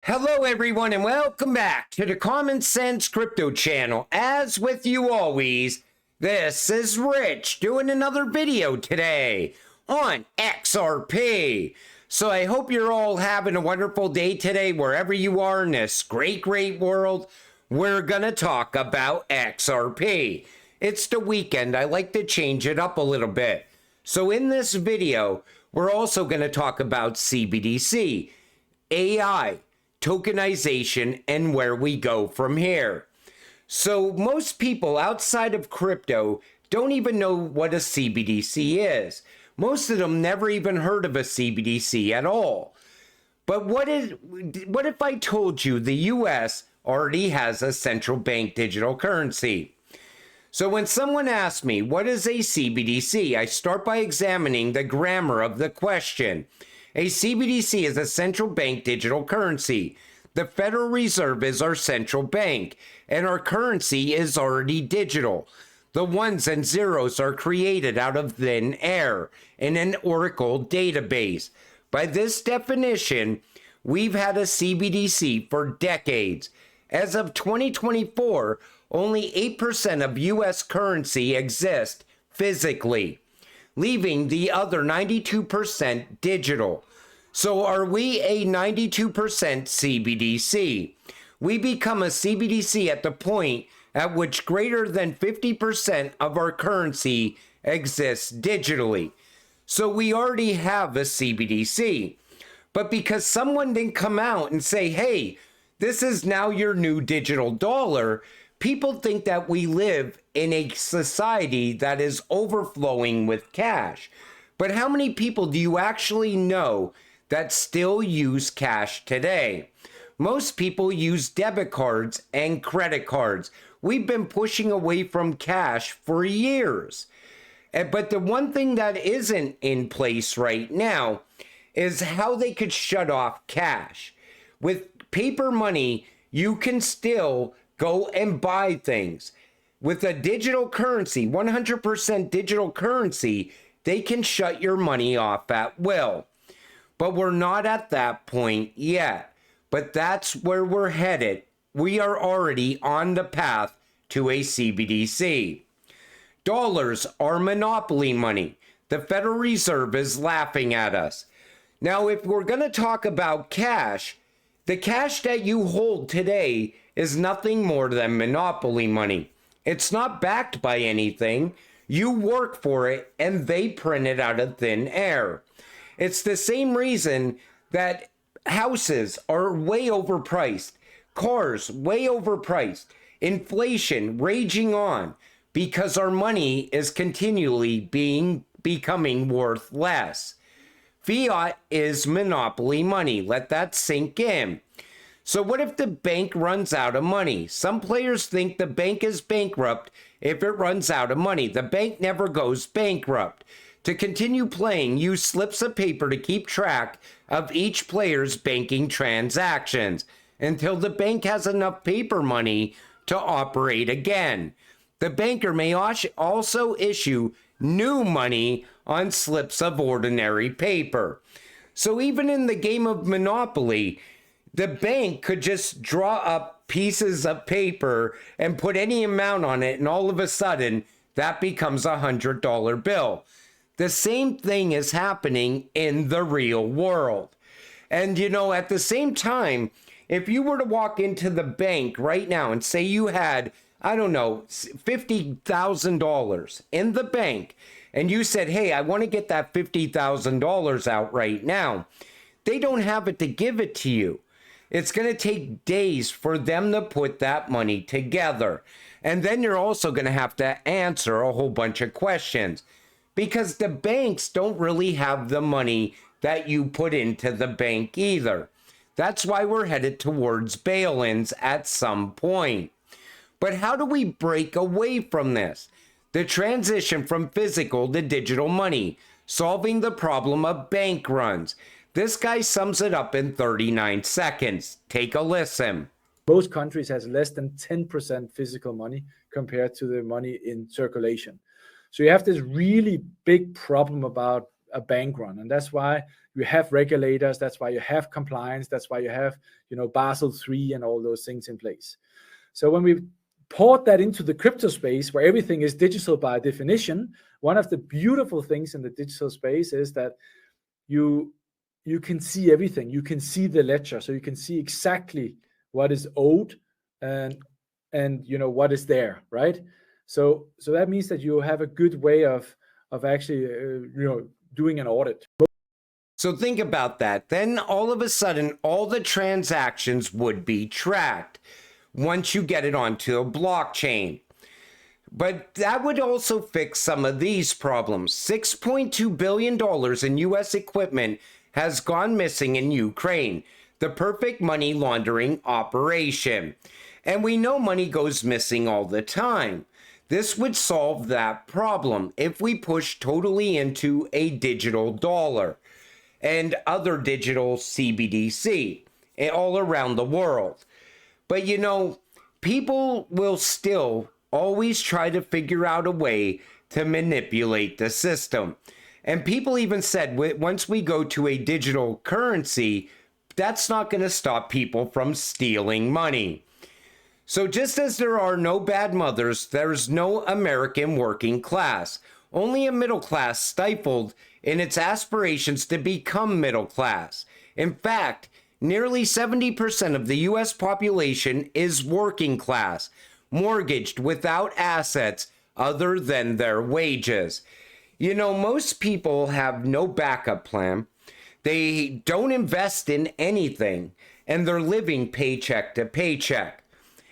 Hello everyone and welcome back to the Common Sense Crypto channel. As with you always, this is Rich doing another video today on XRP. So I hope you're all having a wonderful day today wherever you are in this great world. We're gonna talk about XRP. It's the weekend. I like to change it up a little bit. So in this video, we're also gonna talk about CBDC, AI, tokenization, and where we go from here. So most people outside of crypto don't even know what a CBDC is. Most of them never even heard of a CBDC at all. But what if I told you the US already has a central bank digital currency? So when someone asks me, what is a CBDC? I start by examining the grammar of the question. A CBDC is a central bank digital currency. The Federal Reserve is our central bank, and our currency is already digital. The ones and zeros are created out of thin air in an Oracle database. By this definition, we've had a CBDC for decades. As of 2024, only 8% of US currency exists physically, leaving the other 92% digital. So are we a 92% CBDC? We become a CBDC at the point at which greater than 50% of our currency exists digitally. So we already have a CBDC. But because someone didn't come out and say, hey, this is now your new digital dollar, people think that we live in a society that is overflowing with cash. But how many people do you actually know that still use cash today? Most people use debit cards and credit cards. We've been pushing away from cash for years. But the one thing that isn't in place right now is how they could shut off cash. With paper money, you can still go and buy things. With a digital currency, 100% digital currency, they can shut your money off at will. But we're not at that point yet. But that's where we're headed. We are already on the path to a CBDC. Dollars are monopoly money. The Federal Reserve is laughing at us. Now, if we're going to talk about cash, the cash that you hold today is nothing more than monopoly money. It's not backed by anything. You work for it and they print it out of thin air. It's the same reason that houses are way overpriced, cars way overpriced, inflation raging on, because our money is continually becoming worth less. Fiat is monopoly money. Let that sink in. So what if the bank runs out of money? Some players think the bank is bankrupt if it runs out of money. The bank never goes bankrupt. To continue playing, use slips of paper to keep track of each player's banking transactions until the bank has enough paper money to operate again. The banker may also issue new money on slips of ordinary paper. So even in the game of Monopoly, the bank could just draw up pieces of paper and put any amount on it, and all of a sudden, that becomes a $100 bill. The same thing is happening in the real world. And at the same time, if you were to walk into the bank right now and say you had, I don't know, $50,000 in the bank, and you said, hey, I want to get that $50,000 out right now, they don't have it to give it to you. It's going to take days for them to put that money together. And then you're also going to have to answer a whole bunch of questions, because the banks don't really have the money that you put into the bank either. That's why we're headed towards bail-ins at some point. But how do we break away from this? The transition from physical to digital money, solving the problem of bank runs. This guy sums it up in 39 seconds. Take a listen. Most countries has less than 10% physical money compared to the money in circulation. So you have this really big problem about a bank run. And that's why you have regulators. That's why you have compliance. That's why you have, Basel III and all those things in place. So when we port that into the crypto space, where everything is digital by definition, one of the beautiful things in the digital space is that you can see everything. You can see the ledger, so you can see exactly what is owed and what is there, right? So that means that you have a good way of actually doing an audit. So think about that. Then all of a sudden, all the transactions would be tracked once you get it onto a blockchain. But that would also fix some of these problems. $6.2 billion in US equipment has gone missing in Ukraine, the perfect money laundering operation. And we know money goes missing all the time. This would solve that problem if we push totally into a digital dollar and other digital CBDC all around the world. But people will still always try to figure out a way to manipulate the system. And people even said once we go to a digital currency, that's not going to stop people from stealing money. So just as there are no bad mothers, there's no American working class. Only a middle class stifled in its aspirations to become middle class. In fact, nearly 70% of the US population is working class, mortgaged without assets other than their wages. Most people have no backup plan. They don't invest in anything, and they're living paycheck to paycheck.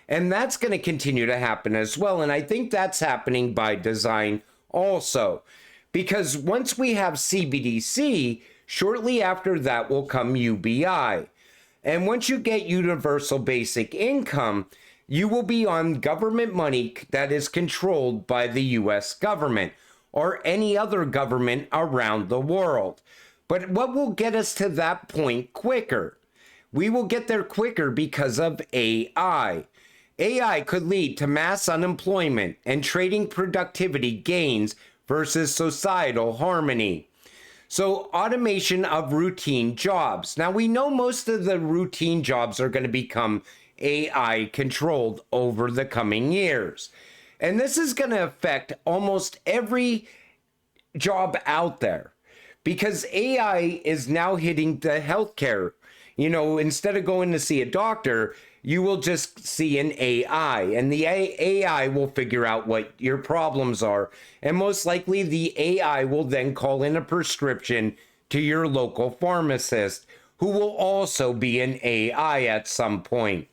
And that's going to continue to happen as well. And I think that's happening by design also. Because once we have CBDC, shortly after that will come UBI. And once you get universal basic income, you will be on government money that is controlled by the US government or any other government around the world. But what will get us to that point quicker? We will get there quicker because of AI. AI could lead to mass unemployment and trading productivity gains versus societal harmony. So automation of routine jobs. Now we know most of the routine jobs are going to become AI controlled over the coming years. And this is going to affect almost every job out there because AI is now hitting the healthcare. Instead of going to see a doctor, you will just see an AI, and the AI will figure out what your problems are. And most likely the AI will then call in a prescription to your local pharmacist, who will also be an AI at some point.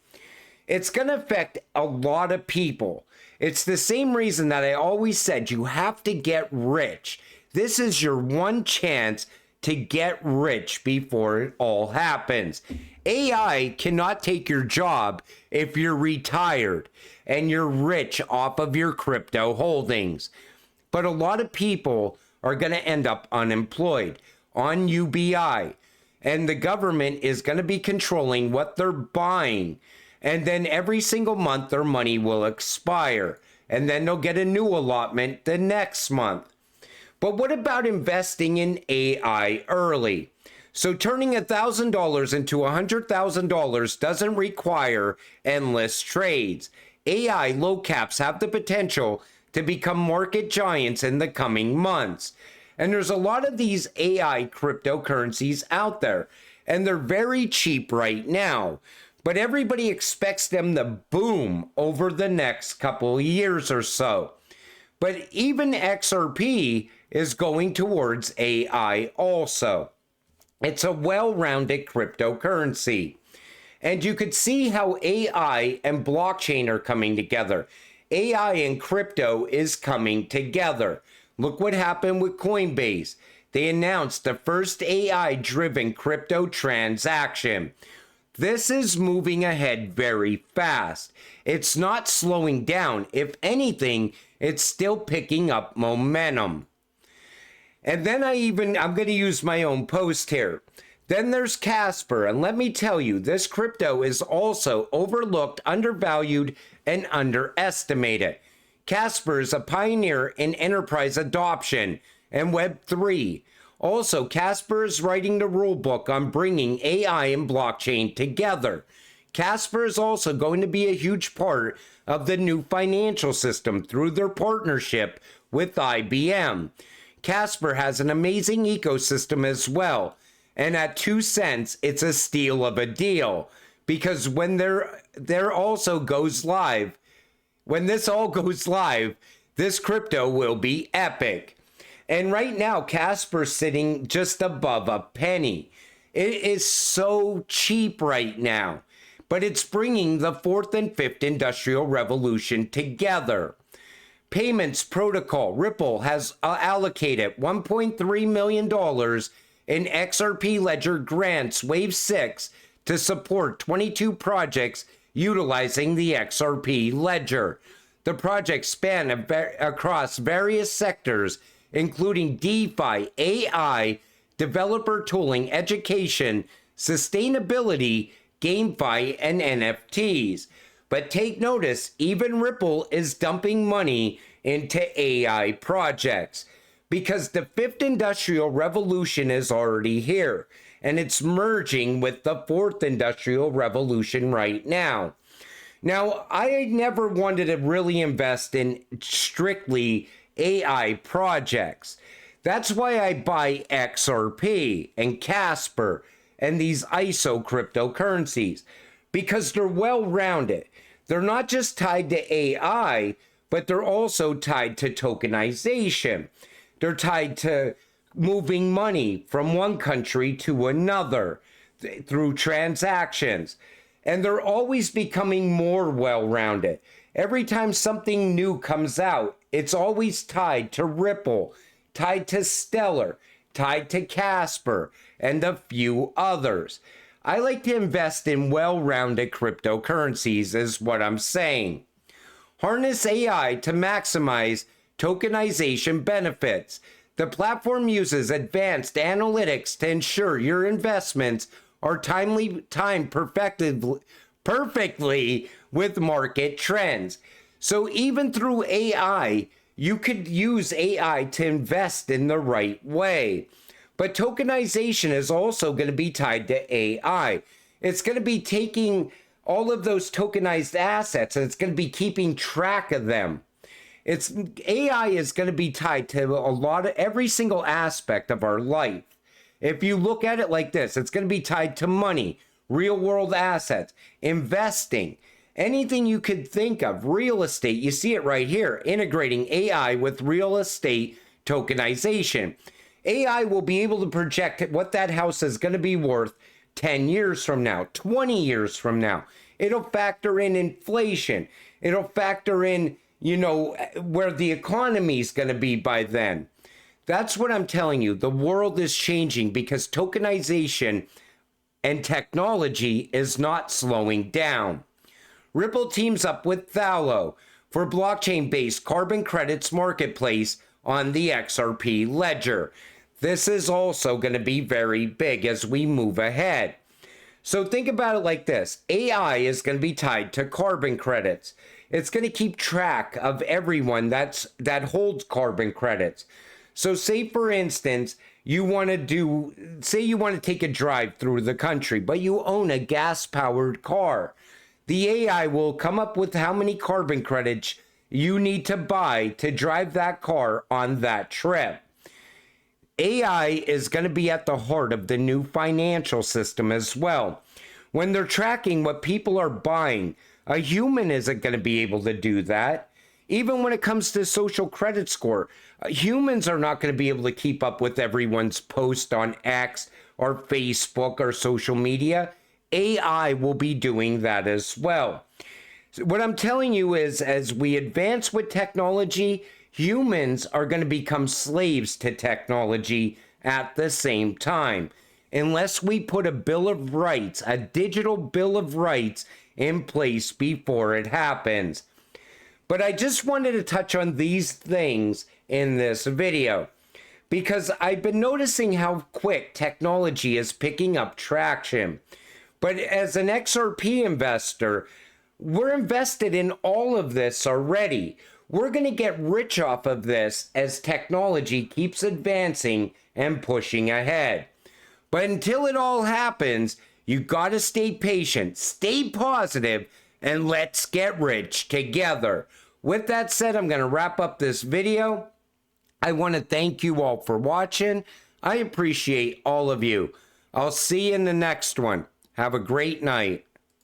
It's going to affect a lot of people. It's the same reason that I always said you have to get rich. This is your one chance to get rich before it all happens. AI cannot take your job if you're retired and you're rich off of your crypto holdings. But a lot of people are going to end up unemployed on UBI, and the government is going to be controlling what they're buying. And then every single month their money will expire, and then they'll get a new allotment the next month. But what about investing in AI early? So turning $1,000 into $100,000 doesn't require endless trades. AI low caps have the potential to become market giants in the coming months. And there's a lot of these AI cryptocurrencies out there, and they're very cheap right now. But everybody expects them to boom over the next couple of years or so. But even XRP is going towards AI also. It's a well-rounded cryptocurrency. And you could see how AI and blockchain are coming together. AI and crypto is coming together. Look what happened with Coinbase. They announced the first AI-driven crypto transaction. This is moving ahead very fast. It's not slowing down. If anything, it's still picking up momentum. And then I'm going to use my own post here. Then there's Casper, and let me tell you, this crypto is also overlooked, undervalued, and underestimated. Casper is a pioneer in enterprise adoption and Web3. Also, Casper is writing the rule book on bringing AI and blockchain together. Casper is also going to be a huge part of the new financial system through their partnership with IBM. Casper has an amazing ecosystem as well, and at 2 cents, it's a steal of a deal, because when there also goes live, when this all goes live, this crypto will be epic. And right now, Casper's sitting just above a penny. It is so cheap right now, but it's bringing the fourth and fifth industrial revolution together. Payments protocol Ripple has allocated $1.3 million in XRP Ledger grants Wave 6 to support 22 projects utilizing the XRP Ledger. The projects span across various sectors, including DeFi, AI, developer tooling, education, sustainability, GameFi, and NFTs. But take notice, even Ripple is dumping money into AI projects because the fifth industrial revolution is already here, and it's merging with the fourth industrial revolution right now. Now, I never wanted to really invest in strictly AI projects. That's why I buy XRP and Casper and these ISO cryptocurrencies, because they're well-rounded. They're not just tied to AI, but they're also tied to tokenization. They're tied to moving money from one country to another through transactions. And they're always becoming more well-rounded. Every time something new comes out, it's always tied to Ripple, tied to Stellar, tied to Casper, and a few others. I like to invest in well-rounded cryptocurrencies is what I'm saying. Harness AI to maximize tokenization benefits. The platform uses advanced analytics to ensure your investments are timed perfectly with market trends. So even through AI, you could use AI to invest in the right way. But tokenization is also going to be tied to AI. It's going to be taking all of those tokenized assets and it's going to be keeping track of them. AI is going to be tied to every single aspect of our life. If you look at it like this, it's going to be tied to money, real world assets, investing, anything you could think of, real estate. You see it right here, integrating AI with real estate tokenization. AI will be able to project what that house is going to be worth 10 years from now, 20 years from now. It'll factor in inflation. It'll factor in, where the economy is going to be by then. That's what I'm telling you. The world is changing because tokenization and technology is not slowing down. Ripple teams up with Thalo for blockchain-based carbon credits marketplace on the XRP ledger. This is also going to be very big as we move ahead. So think about it like this. AI is going to be tied to carbon credits. It's going to keep track of everyone that holds carbon credits. So say, for instance, you want to take a drive through the country, but you own a gas-powered car. The AI will come up with how many carbon credits you need to buy to drive that car on that trip. AI is going to be at the heart of the new financial system as well. When they're tracking what people are buying, a human isn't going to be able to do that. Even when it comes to social credit score, humans are not going to be able to keep up with everyone's post on X or Facebook or social media. AI will be doing that as well. So what I'm telling you is, as we advance with technology, humans are going to become slaves to technology at the same time, unless we put a Bill of Rights, a digital Bill of Rights in place before it happens. But I just wanted to touch on these things in this video because I've been noticing how quick technology is picking up traction. But as an XRP investor, we're invested in all of this already. We're going to get rich off of this as technology keeps advancing and pushing ahead. But until it all happens, you got to stay patient, stay positive, and let's get rich together. With that said, I'm going to wrap up this video. I want to thank you all for watching. I appreciate all of you. I'll see you in the next one. Have a great night.